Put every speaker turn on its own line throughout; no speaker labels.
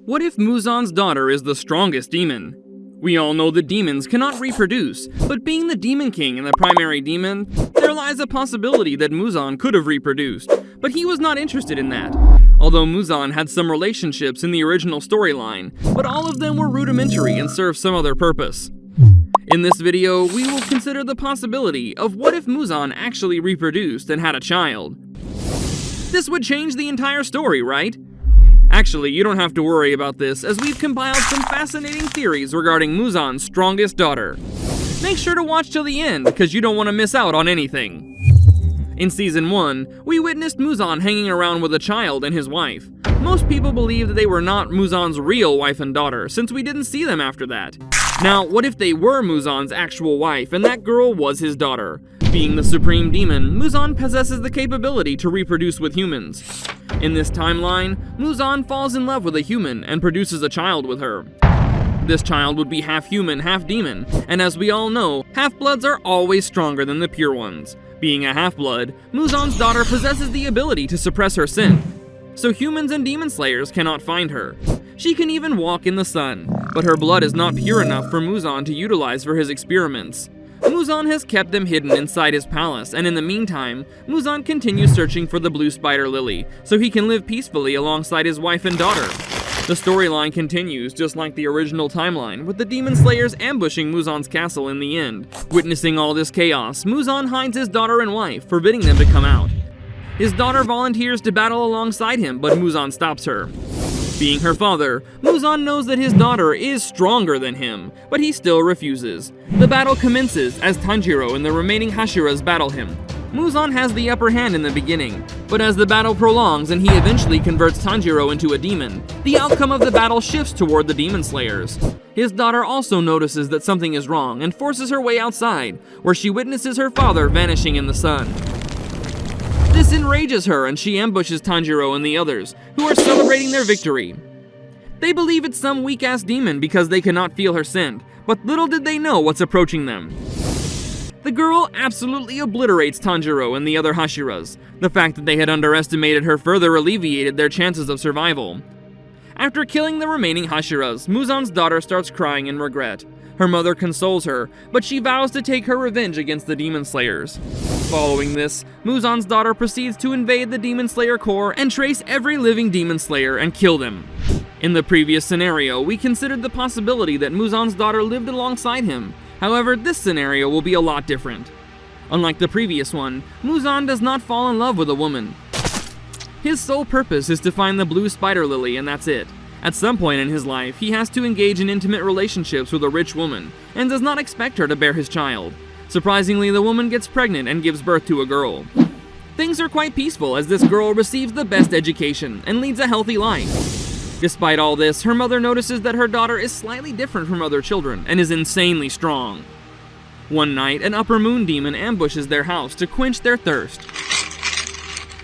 What if Muzan's daughter is the strongest demon? We all know that demons cannot reproduce, but being the Demon King and the primary demon, there lies a possibility that Muzan could have reproduced, but he was not interested in that. Although Muzan had some relationships in the original storyline, but all of them were rudimentary and served some other purpose. In this video, we will consider the possibility of what if Muzan actually reproduced and had a child. This would change the entire story, right? Actually, you don't have to worry about this, as we've compiled some fascinating theories regarding Muzan's strongest daughter. Make sure to watch till the end, because you don't want to miss out on anything. In Season 1, we witnessed Muzan hanging around with a child and his wife. Most people believe that they were not Muzan's real wife and daughter, since we didn't see them after that. Now, what if they were Muzan's actual wife and that girl was his daughter? Being the supreme demon, Muzan possesses the capability to reproduce with humans. In this timeline, Muzan falls in love with a human and produces a child with her. This child would be half human, half demon, and as we all know, half-bloods are always stronger than the pure ones. Being a half-blood, Muzan's daughter possesses the ability to suppress her sin, so humans and demon slayers cannot find her. She can even walk in the sun, but her blood is not pure enough for Muzan to utilize for his experiments. Muzan has kept them hidden inside his palace, and in the meantime, Muzan continues searching for the blue spider lily, so he can live peacefully alongside his wife and daughter. The storyline continues just like the original timeline, with the demon slayers ambushing Muzan's castle in the end. Witnessing all this chaos, Muzan hides his daughter and wife, forbidding them to come out. His daughter volunteers to battle alongside him, but Muzan stops her. Being her father, Muzan knows that his daughter is stronger than him, but he still refuses. The battle commences as Tanjiro and the remaining Hashiras battle him. Muzan has the upper hand in the beginning, but as the battle prolongs and he eventually converts Tanjiro into a demon, the outcome of the battle shifts toward the demon slayers. His daughter also notices that something is wrong and forces her way outside, where she witnesses her father vanishing in the sun. This enrages her and she ambushes Tanjiro and the others, who are celebrating their victory. They believe it's some weak-ass demon because they cannot feel her scent, but little did they know what's approaching them. The girl absolutely obliterates Tanjiro and the other Hashiras. The fact that they had underestimated her further alleviated their chances of survival. After killing the remaining Hashiras, Muzan's daughter starts crying in regret. Her mother consoles her, but she vows to take her revenge against the demon slayers. Following this, Muzan's daughter proceeds to invade the demon slayer core and trace every living demon slayer and kill them. In the previous scenario, we considered the possibility that Muzan's daughter lived alongside him. However, this scenario will be a lot different. Unlike the previous one, Muzan does not fall in love with a woman. His sole purpose is to find the blue spider lily, and that's it. At some point in his life, he has to engage in intimate relationships with a rich woman, and does not expect her to bear his child. Surprisingly, the woman gets pregnant and gives birth to a girl. Things are quite peaceful as this girl receives the best education and leads a healthy life. Despite all this, her mother notices that her daughter is slightly different from other children and is insanely strong. One night, an upper moon demon ambushes their house to quench their thirst.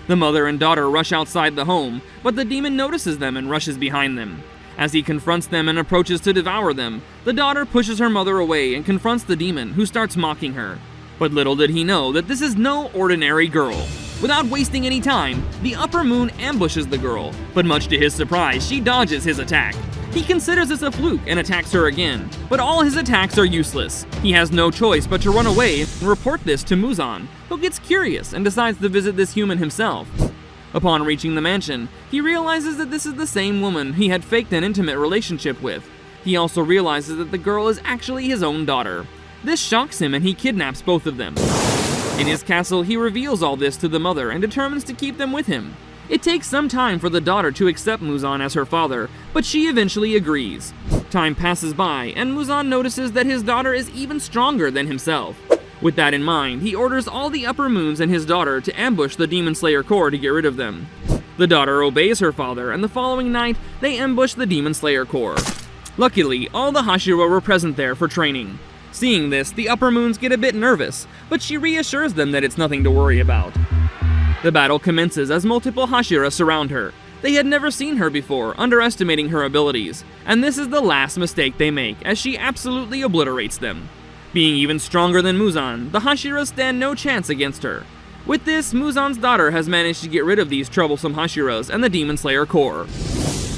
The mother and daughter rush outside the home, but the demon notices them and rushes behind them. As he confronts them and approaches to devour them, the daughter pushes her mother away and confronts the demon, who starts mocking her. But little did he know that this is no ordinary girl. Without wasting any time, the upper moon ambushes the girl, but much to his surprise, she dodges his attack. He considers this a fluke and attacks her again, but all his attacks are useless. He has no choice but to run away and report this to Muzan, who gets curious and decides to visit this human himself. Upon reaching the mansion, he realizes that this is the same woman he had faked an intimate relationship with. He also realizes that the girl is actually his own daughter. This shocks him and he kidnaps both of them. In his castle, he reveals all this to the mother and determines to keep them with him. It takes some time for the daughter to accept Muzan as her father, but she eventually agrees. Time passes by, and Muzan notices that his daughter is even stronger than himself. With that in mind, he orders all the upper moons and his daughter to ambush the Demon Slayer core to get rid of them. The daughter obeys her father, and the following night, they ambush the Demon Slayer core. Luckily, all the Hashira were present there for training. Seeing this, the upper moons get a bit nervous, but she reassures them that it's nothing to worry about. The battle commences as multiple Hashira surround her. They had never seen her before, underestimating her abilities, and this is the last mistake they make, as she absolutely obliterates them. Being even stronger than Muzan, the Hashira stand no chance against her. With this, Muzan's daughter has managed to get rid of these troublesome Hashiras and the Demon Slayer core.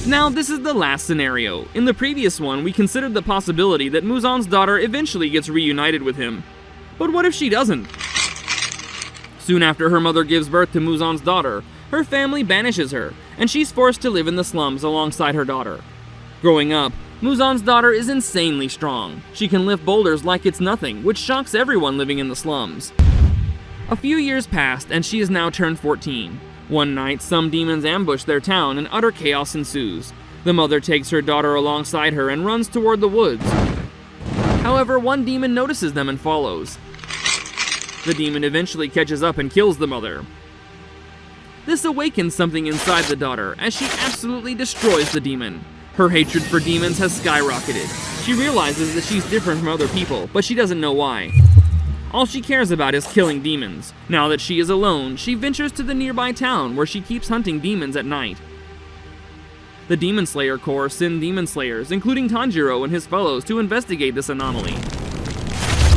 Now, this is the last scenario. In the previous one, we considered the possibility that Muzan's daughter eventually gets reunited with him. But what if she doesn't? Soon after her mother gives birth to Muzan's daughter, her family banishes her, and she's forced to live in the slums alongside her daughter. Growing up, Muzan's daughter is insanely strong. She can lift boulders like it's nothing, which shocks everyone living in the slums. A few years passed, and she is now turned 14. One night, some demons ambush their town and utter chaos ensues. The mother takes her daughter alongside her and runs toward the woods. However, one demon notices them and follows. The demon eventually catches up and kills the mother. This awakens something inside the daughter, as she absolutely destroys the demon. Her hatred for demons has skyrocketed. She realizes that she's different from other people, but she doesn't know why. All she cares about is killing demons. Now that she is alone, she ventures to the nearby town where she keeps hunting demons at night. The Demon Slayer Corps send demon slayers, including Tanjiro and his fellows, to investigate this anomaly.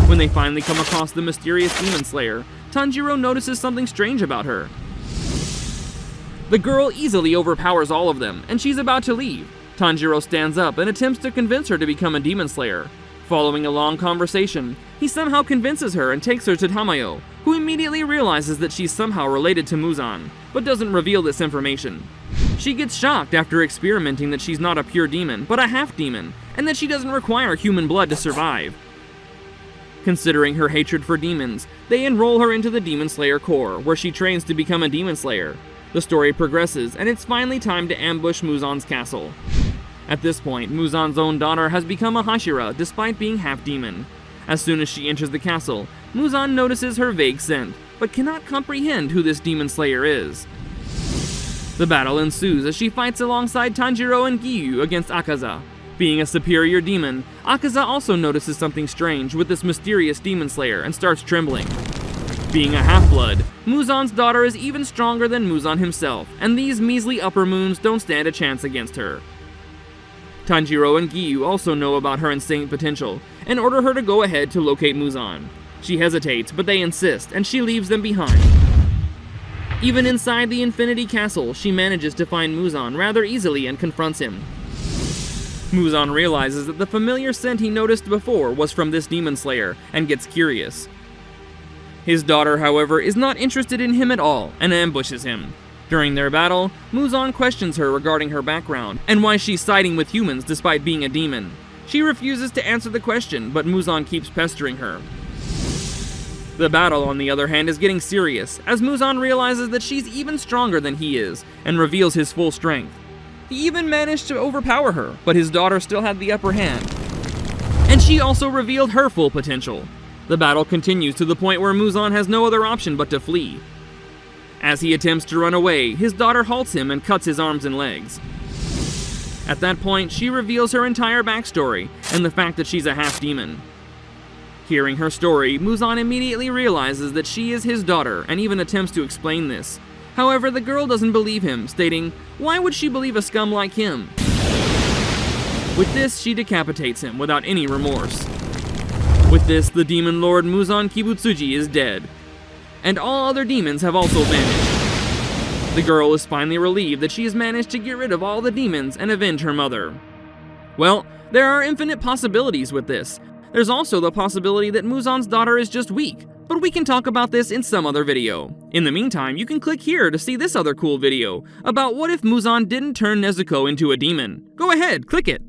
When they finally come across the mysterious demon slayer, Tanjiro notices something strange about her. The girl easily overpowers all of them, and she's about to leave. Tanjiro stands up and attempts to convince her to become a demon slayer. Following a long conversation, he somehow convinces her and takes her to Tamayo, who immediately realizes that she's somehow related to Muzan, but doesn't reveal this information. She gets shocked after experimenting that she's not a pure demon, but a half-demon, and that she doesn't require human blood to survive. Considering her hatred for demons, they enroll her into the Demon Slayer Corps, where she trains to become a demon slayer. The story progresses, and it's finally time to ambush Muzan's castle. At this point, Muzan's own daughter has become a Hashira despite being half-demon. As soon as she enters the castle, Muzan notices her vague scent, but cannot comprehend who this demon slayer is. The battle ensues as she fights alongside Tanjiro and Giyu against Akaza. Being a superior demon, Akaza also notices something strange with this mysterious demon slayer and starts trembling. Being a half-blood, Muzan's daughter is even stronger than Muzan himself, and these measly upper moons don't stand a chance against her. Tanjiro and Giyu also know about her insane potential, and order her to go ahead to locate Muzan. She hesitates, but they insist, and she leaves them behind. Even inside the Infinity Castle, she manages to find Muzan rather easily and confronts him. Muzan realizes that the familiar scent he noticed before was from this demon slayer, and gets curious. His daughter, however, is not interested in him at all, and ambushes him. During their battle, Muzan questions her regarding her background, and why she's siding with humans despite being a demon. She refuses to answer the question, but Muzan keeps pestering her. The battle, on the other hand, is getting serious, as Muzan realizes that she's even stronger than he is, and reveals his full strength. He even managed to overpower her, but his daughter still had the upper hand. And she also revealed her full potential. The battle continues to the point where Muzan has no other option but to flee. As he attempts to run away, his daughter halts him and cuts his arms and legs. At that point, she reveals her entire backstory, and the fact that she's a half-demon. Hearing her story, Muzan immediately realizes that she is his daughter, and even attempts to explain this. However, the girl doesn't believe him, stating, "Why would she believe a scum like him?" With this, she decapitates him without any remorse. With this, the demon lord Muzan Kibutsuji is dead, and all other demons have also vanished. The girl is finally relieved that she has managed to get rid of all the demons and avenge her mother. Well, there are infinite possibilities with this. There's also the possibility that Muzan's daughter is just weak, but we can talk about this in some other video. In the meantime, you can click here to see this other cool video about what if Muzan didn't turn Nezuko into a demon. Go ahead, click it.